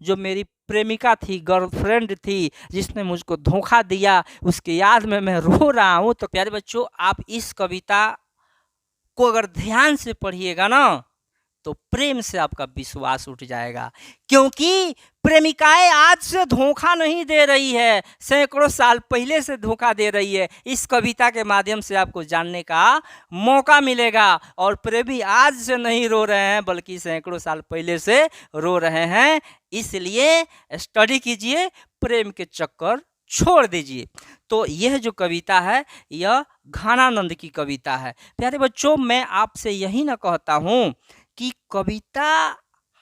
जो मेरी प्रेमिका थी, गर्लफ्रेंड थी, जिसने मुझको धोखा दिया, उसकी याद में मैं रो रहा हूँ। तो प्यारे बच्चों, आप इस कविता को अगर ध्यान से पढ़िएगा ना, तो प्रेम से आपका विश्वास उठ जाएगा, क्योंकि प्रेमिकाएं आज से धोखा नहीं दे रही है, सैकड़ों साल पहले से धोखा दे रही है। इस कविता के माध्यम से आपको जानने का मौका मिलेगा। और प्रेमी आज से नहीं रो रहे हैं, बल्कि सैकड़ों साल पहले से रो रहे हैं। इसलिए स्टडी कीजिए, प्रेम के चक्कर छोड़ दीजिए। तो यह जो कविता है, यह घनानंद की कविता है। प्यारे बच्चों, मैं आपसे यही ना कहता हूँ कि कविता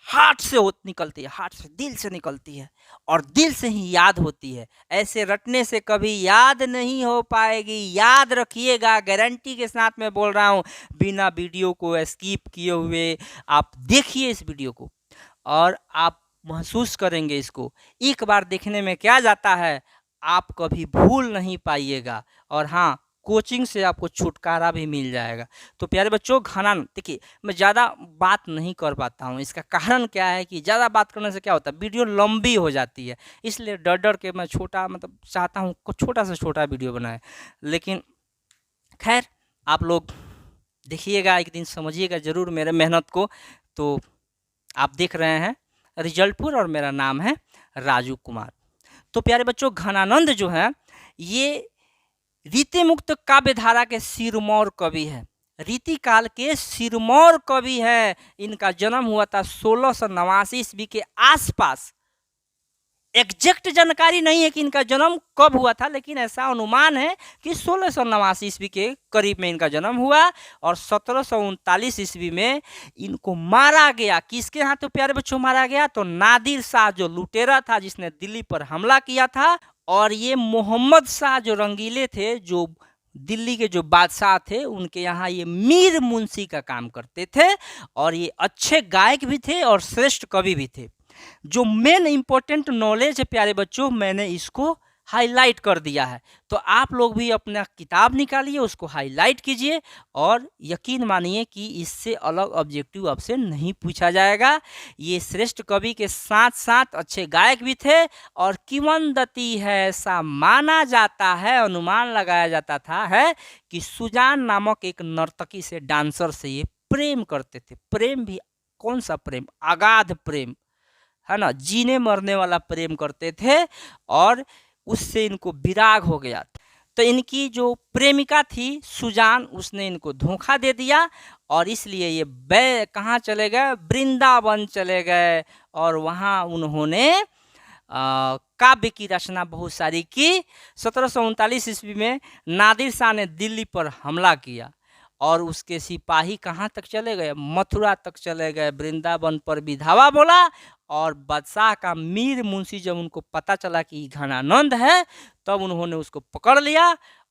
हार्ट से निकलती है, हार्ट से, दिल से निकलती है, और दिल से ही याद होती है। ऐसे रटने से कभी याद नहीं हो पाएगी, याद रखिएगा, गारंटी के साथ मैं बोल रहा हूँ। बिना वीडियो को स्किप किए हुए आप देखिए इस वीडियो को, और आप महसूस करेंगे इसको। एक बार देखने में क्या जाता है, आप कभी भूल नहीं पाइएगा। और हाँ, कोचिंग से आपको छुटकारा भी मिल जाएगा। तो प्यारे बच्चों, घनानंद, देखिए मैं ज़्यादा बात नहीं कर पाता हूँ। इसका कारण क्या है कि ज़्यादा बात करने से क्या होता है, वीडियो लंबी हो जाती है। इसलिए डर डर के मैं छोटा, मतलब चाहता हूँ कुछ छोटा से छोटा वीडियो बनाए। लेकिन खैर, आप लोग देखिएगा, एक दिन समझिएगा ज़रूर मेरे मेहनत को। तो आप देख रहे हैं रिजल्टपुर, और मेरा नाम है राजू कुमार। तो प्यारे बच्चों, घनानंद जो है, ये रीति मुक्त काव्य धारा के सिरमौर कवि है, रीति काल के सिरमौर कवि है। इनका जन्म हुआ था 1689 ईस्वी के आसपास। एग्जैक्ट जानकारी नहीं है कि इनका जन्म कब हुआ था, लेकिन ऐसा अनुमान है कि 1689 ईस्वी के करीब में इनका जन्म हुआ। और 1739 ईस्वी में इनको मारा गया। किसके हाथों प्यारे बच्चों मारा गया? तो नादिर शाह जो लुटेरा था, जिसने दिल्ली पर हमला किया था। और ये मोहम्मद शाह जो रंगीले थे, जो दिल्ली के जो बादशाह थे, उनके यहाँ ये मीर मुंशी का काम करते थे। और ये अच्छे गायक भी थे और श्रेष्ठ कवि भी थे। जो मेन इंपॉर्टेंट नॉलेज है प्यारे बच्चों, मैंने इसको हाईलाइट कर दिया है। तो आप लोग भी अपना किताब निकालिए, उसको हाईलाइट कीजिए, और यकीन मानिए कि इससे अलग ऑब्जेक्टिव आपसे नहीं पूछा जाएगा। ये श्रेष्ठ कवि के साथ साथ अच्छे गायक भी थे। और किंवदंती है, ऐसा माना जाता है, अनुमान लगाया जाता था है कि सुजान नामक एक नर्तकी से, डांसर से ये प्रेम करते थे। प्रेम भी कौन सा प्रेम? अगाध प्रेम, है ना, जीने मरने वाला प्रेम करते थे। और उससे इनको विराग हो गया। तो इनकी जो प्रेमिका थी सुजान, उसने इनको धोखा दे दिया, और इसलिए ये कहाँ चले गए? वृंदावन चले गए। और वहाँ उन्होंने काव्य की रचना बहुत सारी की। 1739 ईस्वी में नादिर शाह ने दिल्ली पर हमला किया, और उसके सिपाही कहाँ तक चले गए? मथुरा तक चले गए। वृंदावन पर भी धावा बोला। और बादशाह का मीर मुंशी जब उनको पता चला कि घनानंद है, तब उन्होंने उसको पकड़ लिया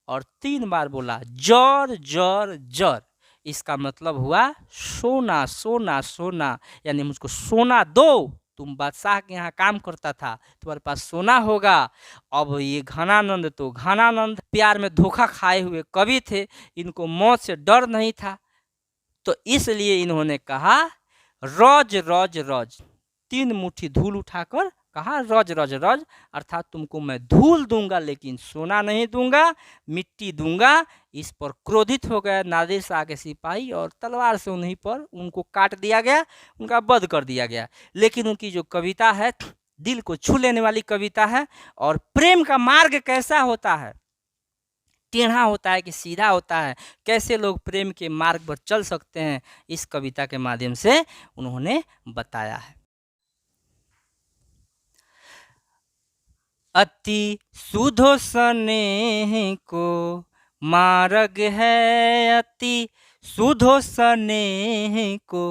और 3 बार बोला जर जर जर। इसका मतलब हुआ सोना सोना सोना, यानी मुझको सोना दो, तुम बादशाह के यहाँ काम करता था, तुम्हारे पास सोना होगा। अब ये घनानंद, तो घनानंद प्यार में धोखा खाए हुए कवि थे, इनको मौत से डर नहीं था। तो इसलिए इन्होंने कहा रज रज रज, 3 मुट्ठी धूल उठाकर कहा रज रज रज, अर्थात तुमको मैं धूल दूंगा लेकिन सोना नहीं दूंगा, मिट्टी दूंगा। इस पर क्रोधित हो गए नादिर शाह के सिपाही, और तलवार से उन्हीं पर उनको काट दिया गया, उनका वध कर दिया गया। लेकिन उनकी जो कविता है, दिल को छू लेने वाली कविता है। और प्रेम का मार्ग कैसा होता है, टेढ़ा होता है कि सीधा होता है, कैसे लोग प्रेम के मार्ग पर चल सकते हैं, इस कविता के माध्यम से उन्होंने बताया है। अति सुधो स्नेह को मार्ग है, अति सुधो स्नेह को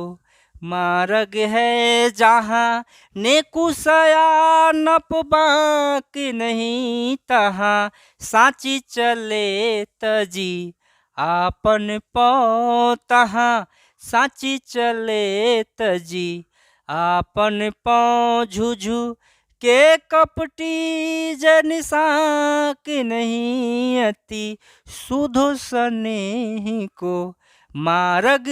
मार्ग है, जहाँ नेकुशया नप बाकी नहीं, तहाँ साची चले तजी आपन पाँव, तहाँ साची चले तजी आपन पाँव। झुझु के कपटी जनिसा के नहीं, अति सुधो स्नेह को मार्ग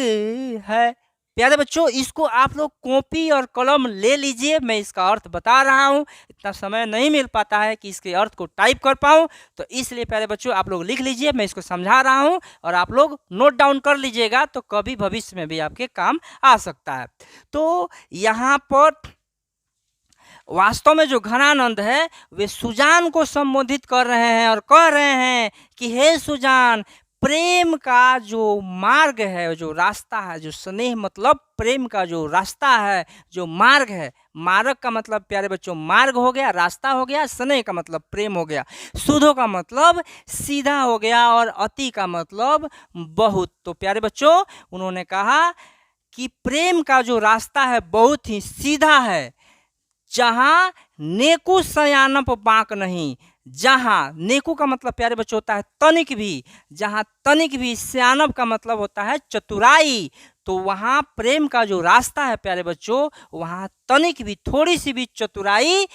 है। प्यारे बच्चों, इसको आप लोग कॉपी और कलम ले लीजिए, मैं इसका अर्थ बता रहा हूँ। इतना समय नहीं मिल पाता है कि इसके अर्थ को टाइप कर पाऊँ, तो इसलिए प्यारे बच्चों आप लोग लिख लीजिए, मैं इसको समझा रहा हूँ और आप लोग नोट डाउन कर लीजिएगा, तो कभी भविष्य में भी आपके काम आ सकता है। तो यहाँ पर वास्तव में जो घनानंद है वे सुजान को संबोधित कर रहे हैं और कह रहे हैं कि हे सुजान, प्रेम का जो मार्ग है, जो रास्ता है, जो स्नेह मतलब प्रेम का जो रास्ता है, जो मार्ग है, मार्ग का मतलब प्यारे बच्चों मार्ग हो गया, रास्ता हो गया, स्नेह का मतलब प्रेम हो गया, सुधो का मतलब सीधा हो गया और अति का मतलब बहुत। तो प्यारे बच्चों उन्होंने कहा कि प्रेम का जो रास्ता है बहुत ही सीधा है, जहां नेकु सयानप बांक नहीं, जहां नेकु का मतलब प्यारे बच्चों होता है तनिक भी, जहां तनिक भी, सयानप का मतलब होता है चतुराई, तो वहां प्रेम का जो रास्ता है प्यारे बच्चों, वहां तनिक भी, थोड़ी सी भी चतुराई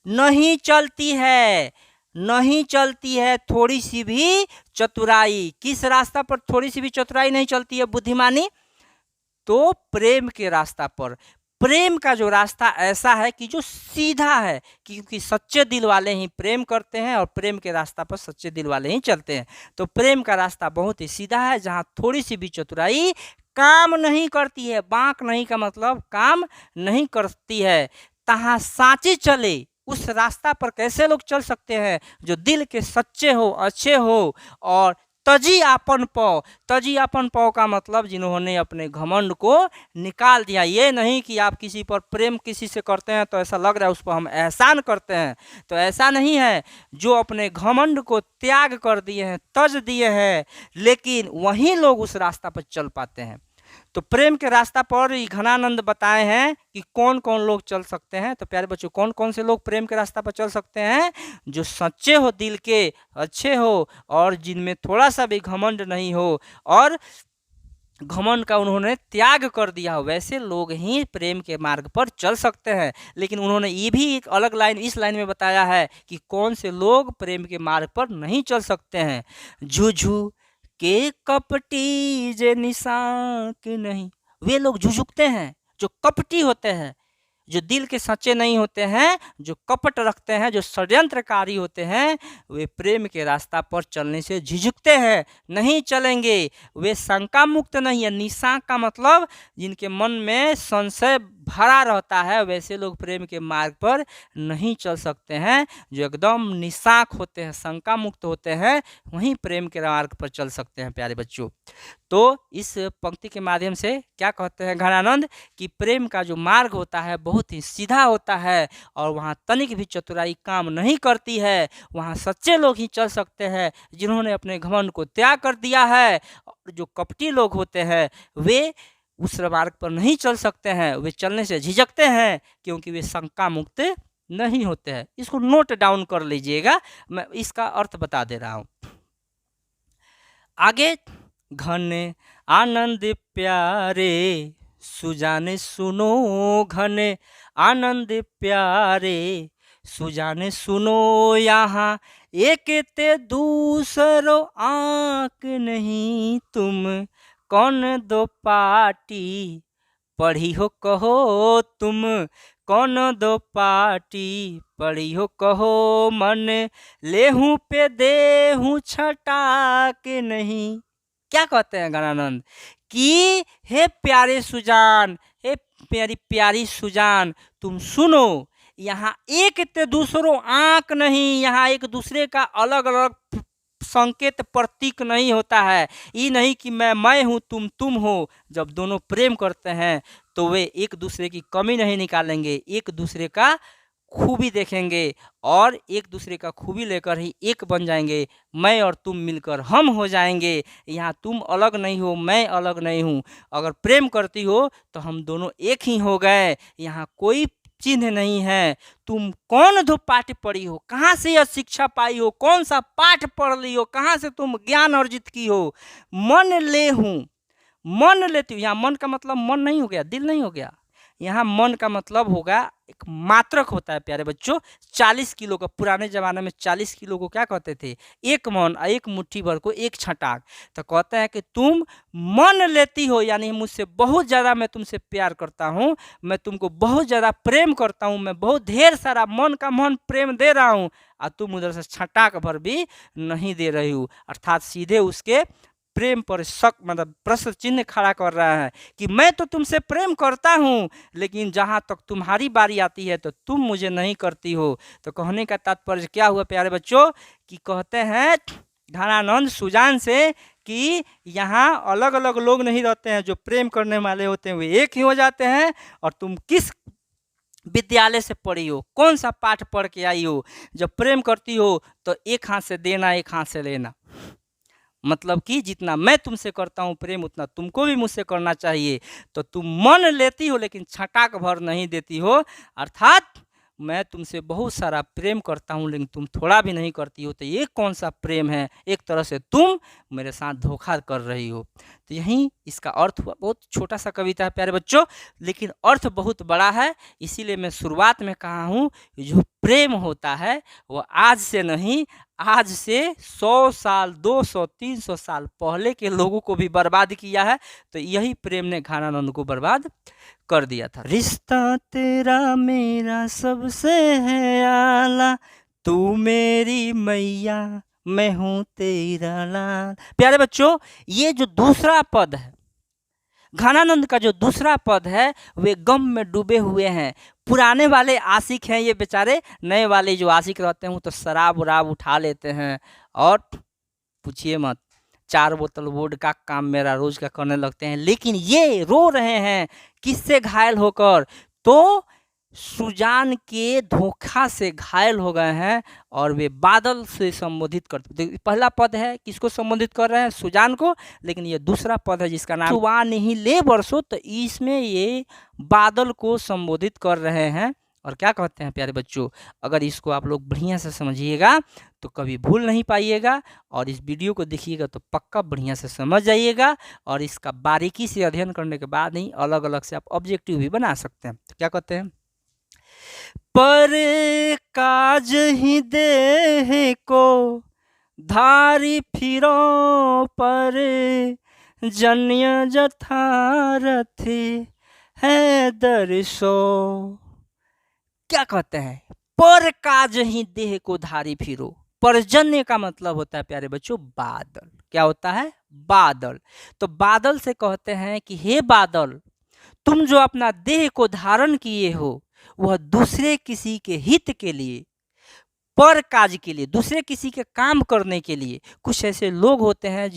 नहीं चलती है, नहीं चलती है थोड़ी सी भी चतुराई। किस रास्ता पर थोड़ी सी भी चतुराई नहीं चलती है बुद्धिमानी? तो प्रेम के रास्ता पर। प्रेम का जो रास्ता ऐसा है कि जो सीधा है, क्योंकि सच्चे दिल वाले ही प्रेम करते हैं और प्रेम के रास्ता पर सच्चे दिल वाले ही चलते हैं। तो प्रेम का रास्ता बहुत ही सीधा है, जहाँ थोड़ी सी भी चतुराई काम नहीं करती है। बांक नहीं का मतलब काम नहीं करती है। तहाँ साँची चले, उस रास्ता पर कैसे लोग चल सकते हैं? जो दिल के सच्चे हो, अच्छे हो, और तजी आपन पाओ। तजी आपन पाओ का मतलब जिन्होंने अपने घमंड को निकाल दिया। ये नहीं कि आप किसी पर प्रेम किसी से करते हैं तो ऐसा लग रहा है उस पर हम एहसान करते हैं, तो ऐसा नहीं है। जो अपने घमंड को त्याग कर दिए हैं, तज दिए हैं, लेकिन वही लोग उस रास्ता पर चल पाते हैं। तो प्रेम के रास्ता पर घनानंद बताए हैं कि कौन कौन लोग चल सकते हैं। तो प्यारे बच्चों, कौन कौन से लोग प्रेम के रास्ता पर चल सकते हैं? जो सच्चे हो, दिल के अच्छे हो, और जिनमें थोड़ा सा भी घमंड नहीं हो, और घमंड का उन्होंने त्याग कर दिया हो, वैसे लोग ही प्रेम के मार्ग पर चल सकते हैं। लेकिन उन्होंने ये भी एक अलग लाइन इस लाइन में बताया है कि कौन से लोग प्रेम के मार्ग पर नहीं चल सकते हैं। झुझु के कपटी जे निशाक नहीं, वे लोग झुझुकते हैं जो कपटी होते हैं, जो दिल के सच्चे नहीं होते हैं, जो कपट रखते हैं, जो षड्यंत्रकारी होते हैं, वे प्रेम के रास्ता पर चलने से झिझुकते हैं, नहीं चलेंगे। वे शंका मुक्त नहीं है। निशाक का मतलब जिनके मन में संशय भरा रहता है, वैसे लोग प्रेम के मार्ग पर नहीं चल सकते हैं। जो एकदम निशाक होते हैं, शंका मुक्त होते हैं, वहीं प्रेम के मार्ग पर चल सकते हैं। प्यारे बच्चों, तो इस पंक्ति के माध्यम से क्या कहते हैं घनानंद कि प्रेम का जो मार्ग होता है बहुत ही सीधा होता है, और वहाँ तनिक भी चतुराई काम नहीं करती है। वहाँ सच्चे लोग ही चल सकते हैं, जिन्होंने अपने घमंड को त्याग कर दिया है। और जो कपटी लोग होते हैं वे उस मार्ग पर नहीं चल सकते हैं, वे चलने से झिझकते हैं, क्योंकि वे शंका मुक्त नहीं होते हैं। इसको नोट डाउन कर लीजिएगा, मैं इसका अर्थ बता दे रहा हूँ। आगे, घन आनंद प्यारे सुजाने सुनो, घन आनंद प्यारे सुजाने सुनो, यहाँ एक ते दूसरो आँख नहीं, तुम कौन दो पाटी पढ़ी हो कहो, तुम कौन दो पाटी पढ़ी हो कहो, मन लेहूं पे देहूं छटा के नहीं। क्या कहते हैं गणानंद कि हे प्यारे सुजान, हे प्यारी प्यारी सुजान, तुम सुनो, यहाँ एक ते दूसरों आँख नहीं, यहाँ एक दूसरे का अलग अलग संकेत प्रतीक नहीं होता है। ये नहीं कि मैं हूँ तुम हो। जब दोनों प्रेम करते हैं तो वे एक दूसरे की कमी नहीं निकालेंगे, एक दूसरे का खूबी देखेंगे और एक दूसरे का खूबी लेकर ही एक बन जाएंगे। मैं और तुम मिलकर हम हो जाएंगे। यहाँ तुम अलग नहीं हो, मैं अलग नहीं हूँ। अगर प्रेम करती हो तो हम दोनों एक ही हो गए। यहाँ कोई चिन्ह नहीं है। तुम कौन दो पाठ पढ़ी हो, कहाँ से यह शिक्षा पाई हो, कौन सा पाठ पढ़ ली हो, कहाँ से तुम ज्ञान अर्जित की हो। मन ले हूँ, मन लेती हूँ। यहाँ मन का मतलब मन नहीं हो गया, दिल नहीं हो गया। यहाँ मन का मतलब होगा एक मात्रक होता है प्यारे बच्चों, 40 किलो का। पुराने जमाने में 40 किलो को क्या कहते थे? एक मन, एक मुट्ठी भर को एक छटाक। तो कहते हैं कि तुम मन लेती हो, यानी मुझसे बहुत ज़्यादा मैं तुमसे प्यार करता हूँ, मैं तुमको बहुत ज़्यादा प्रेम करता हूँ, मैं बहुत ढेर सारा मन का मन प्रेम दे रहा हूँ, और तुम उधर से छटाक भर भी नहीं दे रही हो। अर्थात सीधे उसके प्रेम पर शक मतलब प्रश्न चिन्ह खड़ा कर रहा है कि मैं तो तुमसे प्रेम करता हूँ, लेकिन जहाँ तक तुम्हारी बारी आती है तो तुम मुझे नहीं करती हो। तो कहने का तात्पर्य क्या हुआ प्यारे बच्चों, कि कहते हैं घनानंद सुजान से कि यहाँ अलग अलग लोग नहीं रहते हैं, जो प्रेम करने वाले होते हैं वे एक ही हो जाते हैं। और तुम किस विद्यालय से पढ़ी हो, कौन सा पाठ पढ़ के आई हो? जब प्रेम करती हो तो एक हाथ से देना, एक हाथ से लेना, मतलब कि जितना मैं तुमसे करता हूँ प्रेम, उतना तुमको भी मुझसे करना चाहिए। तो तुम मन लेती हो लेकिन छटाक भर नहीं देती हो। अर्थात मैं तुमसे बहुत सारा प्रेम करता हूँ लेकिन तुम थोड़ा भी नहीं करती हो। तो ये कौन सा प्रेम है? एक तरह से तुम मेरे साथ धोखा कर रही हो। तो यही इसका अर्थ हुआ। बहुत छोटा सा कविता है प्यारे बच्चों, लेकिन अर्थ बहुत बड़ा है। इसीलिए मैं शुरुआत में कहा हूँ, जो प्रेम होता है वो आज से नहीं, आज से 100 साल 200 300 साल पहले के लोगों को भी बर्बाद किया है। तो यही प्रेम ने घनानंद को बर्बाद कर दिया था। रिश्ता तेरा मेरा सबसे है आला, तू मेरी मैया मैं हूँ तेरा लाल। प्यारे बच्चों, ये जो दूसरा पद है, घनानंद का जो दूसरा पद है, वे गम में डूबे हुए हैं। पुराने वाले आशिक हैं ये बेचारे, नए वाले जो आशिक रहते हैं वो तो शराब उराब उठा लेते हैं, और पूछिए मत, 4 बोतल वोडका का काम मेरा रोज का करने लगते हैं। लेकिन ये रो रहे हैं किससे घायल होकर? तो सुजान के धोखा से घायल हो गए हैं, और वे बादल से संबोधित करते। पहला पद है किसको संबोधित कर रहे हैं? सुजान को। लेकिन ये दूसरा पद है जिसका नाम सुवा नहीं ले बरसो, तो इसमें ये बादल को संबोधित कर रहे हैं। और क्या कहते हैं प्यारे बच्चों, अगर इसको आप लोग बढ़िया से समझिएगा तो कभी भूल नहीं पाइएगा, और इस वीडियो को देखिएगा तो पक्का बढ़िया से समझ जाइएगा, और इसका बारीकी से अध्ययन करने के बाद ही अलग अलग से आप ऑब्जेक्टिव भी बना सकते हैं। तो क्या कहते हैं? पर काज ही देह को धारी फिरो, पर जन्य जथारथी है दर्शो। क्या कहते हैं? पर काज ही देह को धारी फिरो। परजन्य का मतलब होता है प्यारे बच्चों बादल। क्या होता है? बादल। तो बादल से कहते हैं कि हे बादल, तुम जो अपना देह को धारण किए हो वह दूसरे किसी के हित के लिए, पर काज के लिए, दूसरे किसी के काम करने के लिए। कुछ ऐसे लोग होते हैं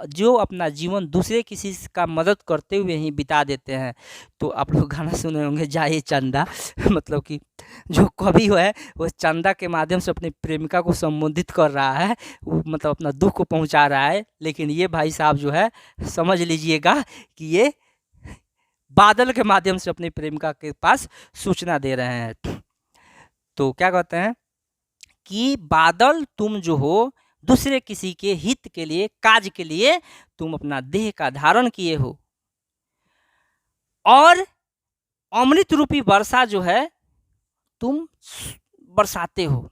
जो अपना जीवन दूसरे किसी का मदद करते हुए ही बिता देते हैं। तो आप लोग गाना सुने होंगे जाए चंदा मतलब कि जो कवि है वो चंदा के माध्यम से अपनी प्रेमिका को संबोधित कर रहा है, वो मतलब अपना दुख को पहुंचा रहा है। लेकिन ये भाई साहब जो है समझ लीजिएगा कि ये बादल के माध्यम से अपनी प्रेमिका के पास सूचना दे रहे हैं। तो क्या कहते हैं कि बादल तुम जो हो दूसरे किसी के हित के लिए, काज के लिए तुम अपना देह का धारण किए हो, और अमृत रूपी वर्षा जो है तुम बरसाते हो,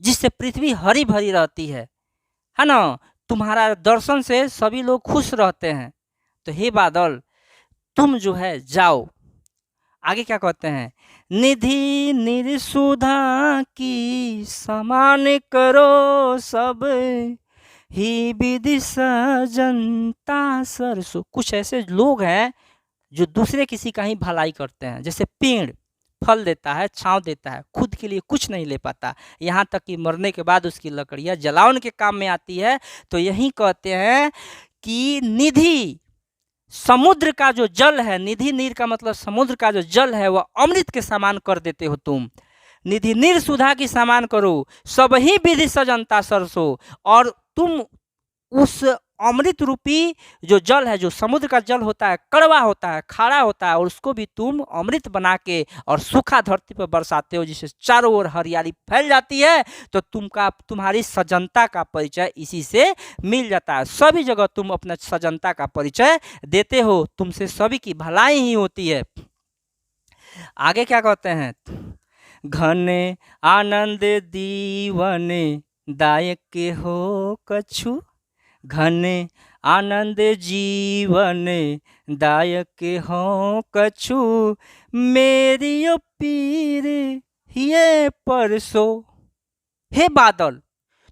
जिससे पृथ्वी हरी भरी रहती है ना। तुम्हारा दर्शन से सभी लोग खुश रहते हैं। तो हे बादल तुम जो है जाओ। आगे क्या कहते हैं? निधि निर्सुधा की समान करो, सब ही विधि सजनता सरसो। कुछ ऐसे लोग हैं जो दूसरे किसी का ही भलाई करते हैं। जैसे पेड़ फल देता है, छांव देता है, खुद के लिए कुछ नहीं ले पाता, यहाँ तक कि मरने के बाद उसकी लकड़ियाँ जलावन के काम में आती है। तो यही कहते हैं कि निधि, समुद्र का जो जल है, निधि नीर का मतलब समुद्र का जो जल है वह अमृत के समान कर देते हो तुम। निधि नीर सुधा की समान करो, सब ही विधि सजनता सरसो। और तुम उस अमृत रूपी जो जल है, जो समुद्र का जल होता है, कड़वा होता है, खारा होता है, और उसको भी तुम अमृत बना के और सूखा धरती पर बरसाते हो, जिससे चारों ओर हरियाली फैल जाती है। तो तुम्हारी सजनता का परिचय इसी से मिल जाता है। सभी जगह तुम अपना सजनता का परिचय देते हो, तुमसे सभी की भलाई ही होती है। आगे क्या कहते हैं, घने आनंद दीवने दायक हो कछु, घने आनंद जीवन दायक हो कछु, मेरी ओ पीर ये परसो। हे बादल,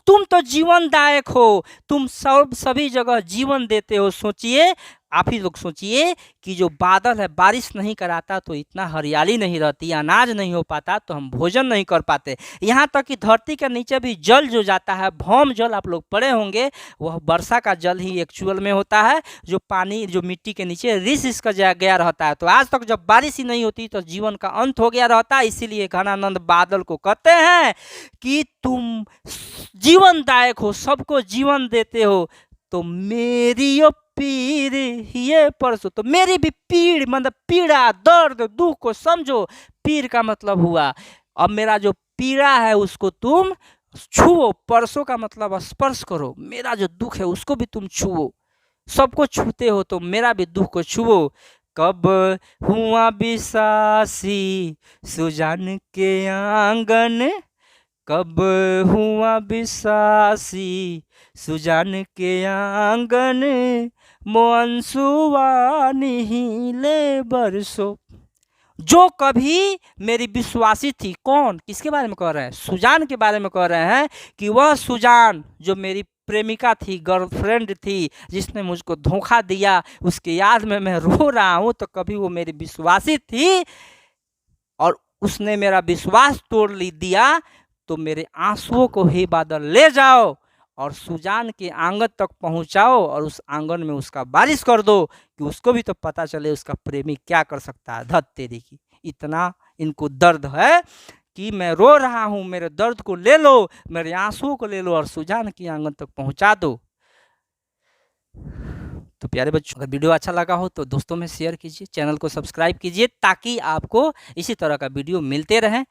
तुम तो जीवनदायक हो, तुम सब सभी जगह जीवन देते हो। सोचिए, आप ही लोग सोचिए कि जो बादल है बारिश नहीं कराता तो इतना हरियाली नहीं रहती, अनाज नहीं हो पाता, तो हम भोजन नहीं कर पाते। यहाँ तक कि धरती के नीचे भी जल जो जाता है, भौम जल आप लोग पढ़े होंगे, वह वर्षा का जल ही एक्चुअल में होता है, जो पानी जो मिट्टी के नीचे रिस इसका गया रहता है। तो आज तक जब बारिश ही नहीं होती तो जीवन का अंत हो गया रहता है। इसीलिए घनानंद बादल को कहते हैं कि तुम जीवनदायक हो, सबको जीवन देते हो, तो मेरी ओ पीर ये परसो। तो मेरी भी पीड़ मतलब पीड़ा, दर्द, दुख को समझो। पीर का मतलब हुआ अब मेरा जो पीड़ा है उसको तुम छुओ, परसों का मतलब स्पर्श करो। मेरा जो दुख है उसको भी तुम छुओ, सबको छूते हो तो मेरा भी दुख को छुओ। कब हुआ विसासी सुजान के आंगन, कब हुआ विसासी सुजान के आंगन, मोअंसुआ नीले बरसो। जो कभी मेरी विश्वासी थी, कौन किसके बारे में कह रहे हैं, सुजान के बारे में कह रहे हैं कि वह सुजान जो मेरी प्रेमिका थी, गर्लफ्रेंड थी, जिसने मुझको धोखा दिया, उसके याद में मैं रो रहा हूँ। तो कभी वो मेरी विश्वासी थी और उसने मेरा विश्वास तोड़ दिया, तो मेरे आंसुओं को हे बादल ले जाओ और सुजान के आंगन तक पहुंचाओ और उस आंगन में उसका बारिश कर दो, कि उसको भी तो पता चले उसका प्रेमी क्या कर सकता है। धत तेरी की, इतना इनको दर्द है कि मैं रो रहा हूँ, मेरे दर्द को ले लो, मेरे आंसुओं को ले लो और सुजान के आंगन तक पहुंचा दो। तो प्यारे बच्चों, अगर वीडियो अच्छा लगा हो तो दोस्तों में शेयर कीजिए, चैनल को सब्सक्राइब कीजिए, ताकि आपको इसी तरह का वीडियो मिलते रहें।